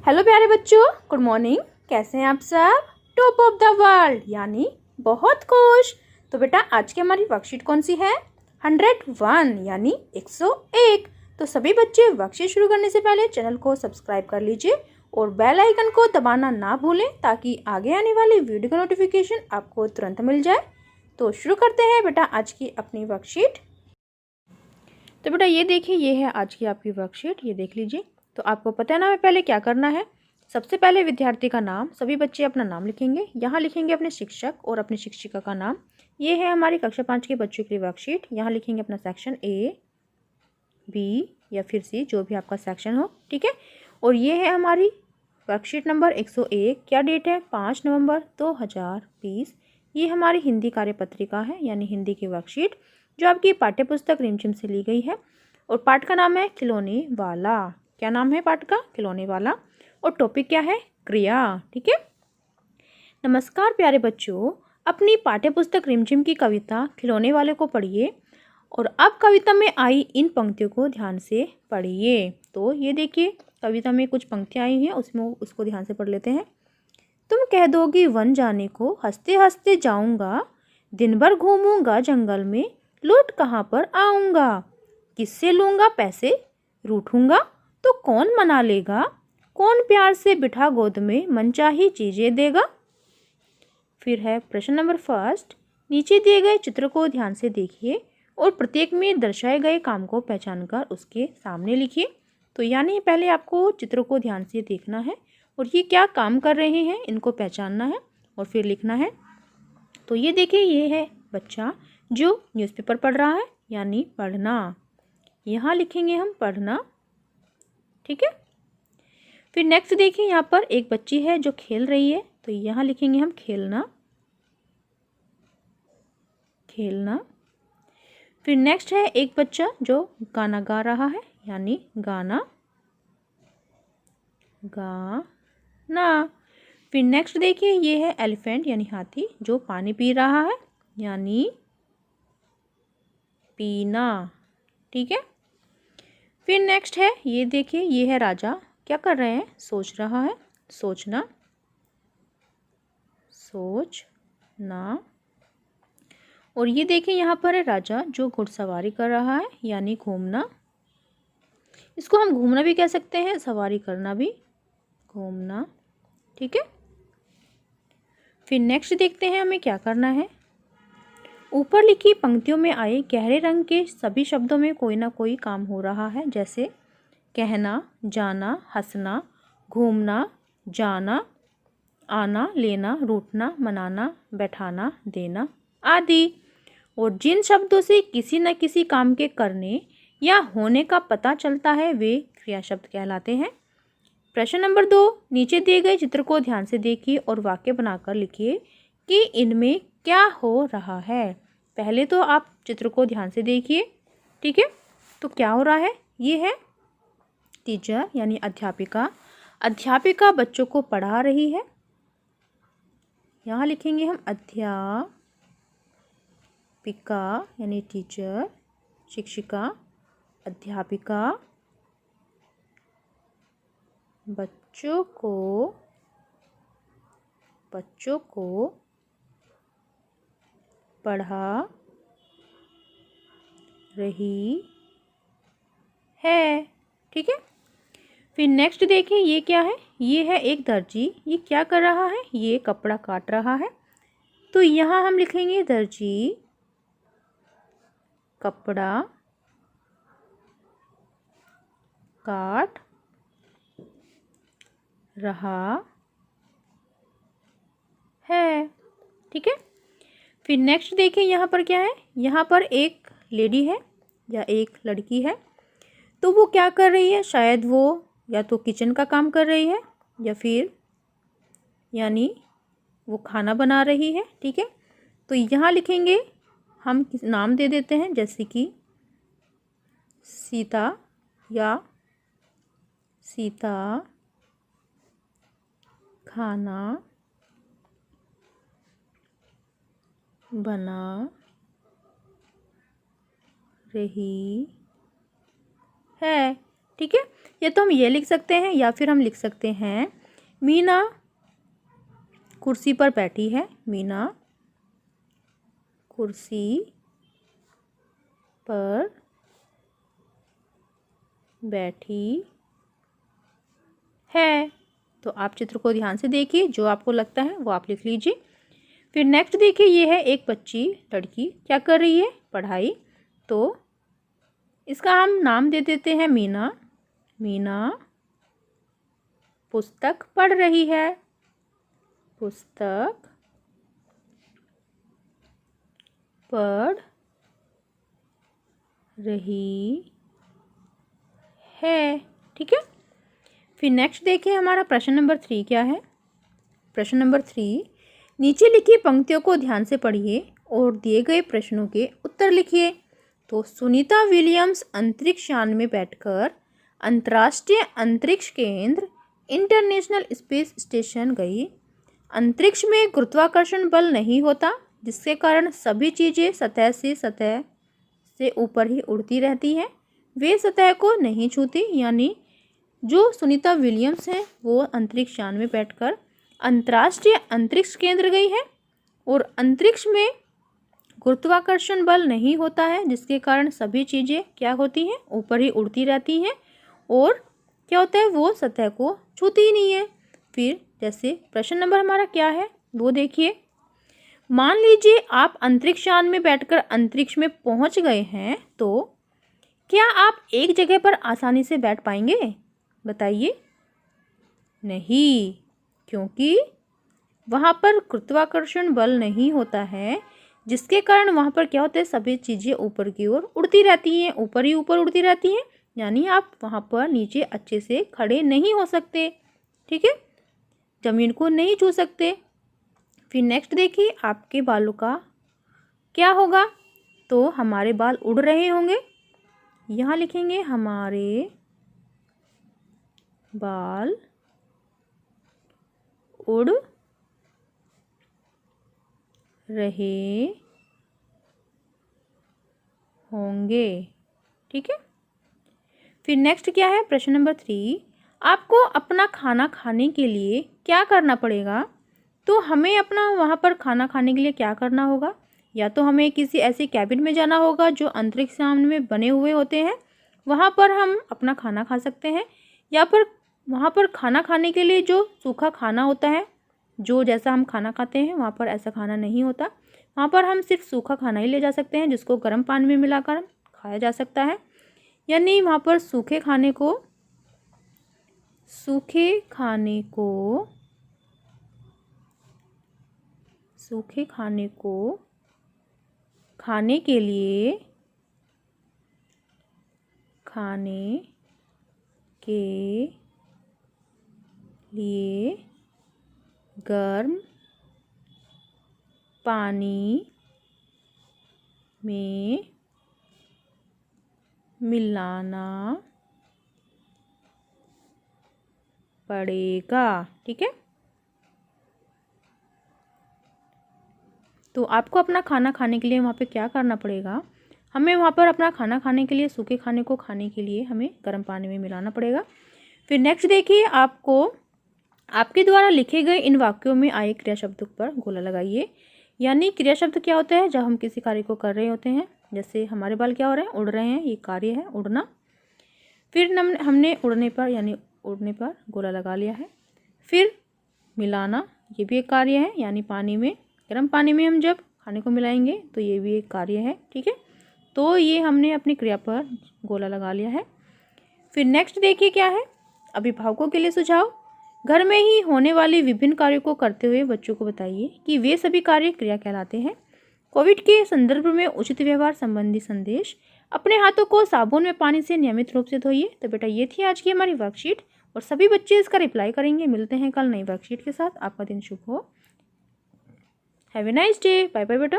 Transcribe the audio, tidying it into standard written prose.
Hello प्यारे बच्चों, good morning. कैसे हैं आप सब? टॉप ऑफ द वर्ल्ड यानी बहुत खुश। तो बेटा आज की हमारी वर्कशीट कौन सी है? 101 यानी 101। तो सभी बच्चे वर्कशीट शुरू करने से पहले चैनल को सब्सक्राइब कर लीजिए और बेल आइकन को दबाना ना भूलें ताकि आगे आने वाली वीडियो का नोटिफिकेशन आपको तुरंत मिल जाए। तो शुरू करते हैं बेटा आज की अपनी वर्कशीट। तो बेटा ये देखिए, ये है आज की आपकी वर्कशीट, ये देख लीजिए। तो आपको पता है ना हमें पहले क्या करना है। सबसे पहले विद्यार्थी का नाम, सभी बच्चे अपना नाम लिखेंगे। यहाँ लिखेंगे अपने शिक्षक और अपनी शिक्षिका का नाम। ये है हमारी कक्षा 5 के बच्चों की वर्कशीट। यहाँ लिखेंगे अपना सेक्शन ए, बी या फिर सी, जो भी आपका सेक्शन हो, ठीक है। और ये है हमारी वर्कशीट नंबर 101। क्या डेट है? 5 नवंबर 2020। ये हमारी हिंदी कार्यपत्रिका है यानी हिंदी की वर्कशीट, जो आपकी पाठ्यपुस्तक रिमझिम से ली गई है। और पाठ का नाम है खिलौने वाला। क्या नाम है पाठ का? खिलौने वाला। और टॉपिक क्या है? क्रिया, ठीक है। नमस्कार प्यारे बच्चों, अपनी पाठ्यपुस्तक रिमझिम की कविता खिलौने वाले को पढ़िए और अब कविता में आई इन पंक्तियों को ध्यान से पढ़िए। तो ये देखिए, कविता में कुछ पंक्तियाँ आई हैं, उसमें उसको ध्यान से पढ़ लेते हैं। तुम कह दोगी वन जाने को, हंसते हंसते जाऊंगा, दिन भर घूमूंगा जंगल में, लौट कहाँ पर आऊंगा, किससे लूंगा पैसे, रूठूंगा तो कौन मना लेगा, कौन प्यार से बिठा गोद में मनचाही चीजें देगा। फिर है प्रश्न नंबर फर्स्ट। नीचे दिए गए चित्र को ध्यान से देखिए और प्रत्येक में दर्शाए गए काम को पहचानकर उसके सामने लिखिए। तो यानी पहले आपको चित्र को ध्यान से देखना है और ये क्या काम कर रहे हैं इनको पहचानना है और फिर लिखना है। तो ये देखिए, ये है बच्चा जो न्यूज़पेपर पढ़ रहा है यानी पढ़ना। यहाँ लिखेंगे हम पढ़ना, ठीक है। फिर नेक्स्ट देखिए, यहाँ पर एक बच्ची है जो खेल रही है, तो यहाँ लिखेंगे हम खेलना, खेलना। फिर नेक्स्ट है एक बच्चा जो गाना गा रहा है यानी गाना, गाना। फिर नेक्स्ट देखिए, ये है एलिफेंट यानी हाथी जो पानी पी रहा है यानी पीना, ठीक है। फिर नेक्स्ट है, ये देखिए, ये है राजा, क्या कर रहे हैं? सोच रहा है, सोचना, सोचना। और ये देखिए, यहाँ पर है राजा जो घुड़सवारी कर रहा है यानी घूमना। इसको हम घूमना भी कह सकते हैं, सवारी करना भी, घूमना, ठीक है। फिर नेक्स्ट देखते हैं हमें क्या करना है। ऊपर लिखी पंक्तियों में आए गहरे रंग के सभी शब्दों में कोई ना कोई काम हो रहा है, जैसे कहना, जाना, हंसना, घूमना, जाना, आना, लेना, रूठना, मनाना, बैठाना, देना आदि। और जिन शब्दों से किसी न किसी काम के करने या होने का पता चलता है वे क्रिया शब्द कहलाते हैं। प्रश्न नंबर 2। नीचे दिए गए चित्र को ध्यान से देखिए और वाक्य बनाकर लिखिए कि इनमें क्या हो रहा है। पहले तो आप चित्र को ध्यान से देखिए, ठीक है। तो क्या हो रहा है? ये है टीचर यानी अध्यापिका। अध्यापिका बच्चों को पढ़ा रही है, यहाँ लिखेंगे हम अध्यापिका यानी टीचर, शिक्षिका, अध्यापिका बच्चों को पढ़ा रही है, ठीक है। फिर नेक्स्ट देखिए, ये क्या है? ये है एक दर्जी, ये क्या कर रहा है? ये कपड़ा काट रहा है। तो यहाँ हम लिखेंगे दर्जी कपड़ा काट रहा है, ठीक है। फिर नेक्स्ट देखिए, यहाँ पर क्या है? यहाँ पर एक लेडी है या एक लड़की है, तो वो क्या कर रही है? शायद वो या तो किचन का काम कर रही है या फिर यानी वो खाना बना रही है, ठीक है। तो यहाँ लिखेंगे हम नाम दे देते हैं, जैसे कि सीता या सीता खाना बना रही है, ठीक है। या तो हम ये लिख सकते हैं या फिर हम लिख सकते हैं मीना कुर्सी पर बैठी है। मीना कुर्सी पर बैठी है। तो आप चित्र को ध्यान से देखिए, जो आपको लगता है वो आप लिख लीजिए। फिर नेक्स्ट देखिए, ये है एक बच्ची लड़की क्या कर रही है, पढ़ाई। तो इसका हम नाम दे देते हैं मीना। मीना पुस्तक पढ़ रही है। पुस्तक पढ़ रही है। ठीक है। फिर नेक्स्ट देखिए हमारा प्रश्न नंबर 3 क्या है। प्रश्न नंबर 3, नीचे लिखी पंक्तियों को ध्यान से पढ़िए और दिए गए प्रश्नों के उत्तर लिखिए। तो सुनीता विलियम्स अंतरिक्ष यान में बैठकर अंतर्राष्ट्रीय अंतरिक्ष केंद्र इंटरनेशनल स्पेस स्टेशन गई। अंतरिक्ष में गुरुत्वाकर्षण बल नहीं होता, जिसके कारण सभी चीज़ें सतह से ऊपर ही उड़ती रहती हैं। वे सतह को नहीं छूती। यानी जो सुनीता विलियम्स हैं वो अंतरिक्ष यान में बैठकर अंतर्राष्ट्रीय अंतरिक्ष केंद्र गई है और अंतरिक्ष में गुरुत्वाकर्षण बल नहीं होता है, जिसके कारण सभी चीज़ें क्या होती हैं, ऊपर ही उड़ती रहती हैं और क्या होता है, वो सतह को छूती ही नहीं है। फिर जैसे प्रश्न नंबर हमारा क्या है वो देखिए। मान लीजिए आप अंतरिक्ष यान में बैठकर अंतरिक्ष में पहुंच गए हैं, तो क्या आप एक जगह पर आसानी से बैठ पाएंगे, बताइए। नहीं, क्योंकि वहाँ पर गुरुत्वाकर्षण बल नहीं होता है, जिसके कारण वहाँ पर क्या होता है, सभी चीज़ें ऊपर की ओर उड़ती रहती हैं, ऊपर ही ऊपर उड़ती रहती हैं। यानी आप वहाँ पर नीचे अच्छे से खड़े नहीं हो सकते। ठीक है, ज़मीन को नहीं छू सकते। फिर नेक्स्ट देखिए आपके बालों का क्या होगा। तो हमारे बाल उड़ रहे होंगे। यहाँ लिखेंगे हमारे बाल उड़ रहे होंगे। ठीक है। फिर नेक्स्ट क्या है, प्रश्न नंबर 3, आपको अपना खाना खाने के लिए क्या करना पड़ेगा। तो हमें अपना वहाँ पर खाना खाने के लिए क्या करना होगा, या तो हमें किसी ऐसी कैबिन में जाना होगा जो अंतरिक्ष यान में बने हुए होते हैं, वहाँ पर हम अपना खाना खा सकते हैं। या पर वहाँ पर खाना खाने के लिए जो सूखा खाना होता है, जो जैसा हम खाना खाते हैं वहाँ पर ऐसा खाना नहीं होता। वहाँ पर हम सिर्फ सूखा खाना ही ले जा सकते हैं, जिसको गर्म पानी में मिलाकर खाया जा सकता है। यानी वहाँ पर सूखे खाने को खाने के लिए गर्म पानी में मिलाना पड़ेगा। ठीक है। तो आपको अपना खाना खाने के लिए वहाँ पे क्या करना पड़ेगा, हमें वहाँ पर अपना खाना खाने के लिए सूखे खाने को खाने के लिए हमें गर्म पानी में मिलाना पड़ेगा। फिर नेक्स्ट देखिए, आपको आपके द्वारा लिखे गए इन वाक्यों में आए क्रिया शब्द पर गोला लगाइए। यानी क्रिया शब्द क्या होता है, जब हम किसी कार्य को कर रहे होते हैं। जैसे हमारे बाल क्या हो रहे हैं, उड़ रहे हैं, ये कार्य है उड़ना। फिर हमने उड़ने पर गोला लगा लिया है। फिर मिलाना, ये भी एक कार्य है, यानी पानी में, गर्म पानी में हम जब खाने को मिलाएंगे तो ये भी एक कार्य है। ठीक है, तो ये हमने अपनी क्रिया पर गोला लगा लिया है। फिर नेक्स्ट देखिए क्या है, अभिभावकों के लिए सुझाव। घर में ही होने वाले विभिन्न कार्यों को करते हुए बच्चों को बताइए कि वे सभी कार्य क्रिया कहलाते हैं। कोविड के संदर्भ में उचित व्यवहार संबंधी संदेश। अपने हाथों को साबुन में पानी से नियमित रूप से धोइए। तो बेटा ये थी आज की हमारी वर्कशीट और सभी बच्चे इसका रिप्लाई करेंगे। मिलते हैं कल नई वर्कशीट के साथ। आपका दिन शुभ हो। Have a nice day. Bye bye बेटा।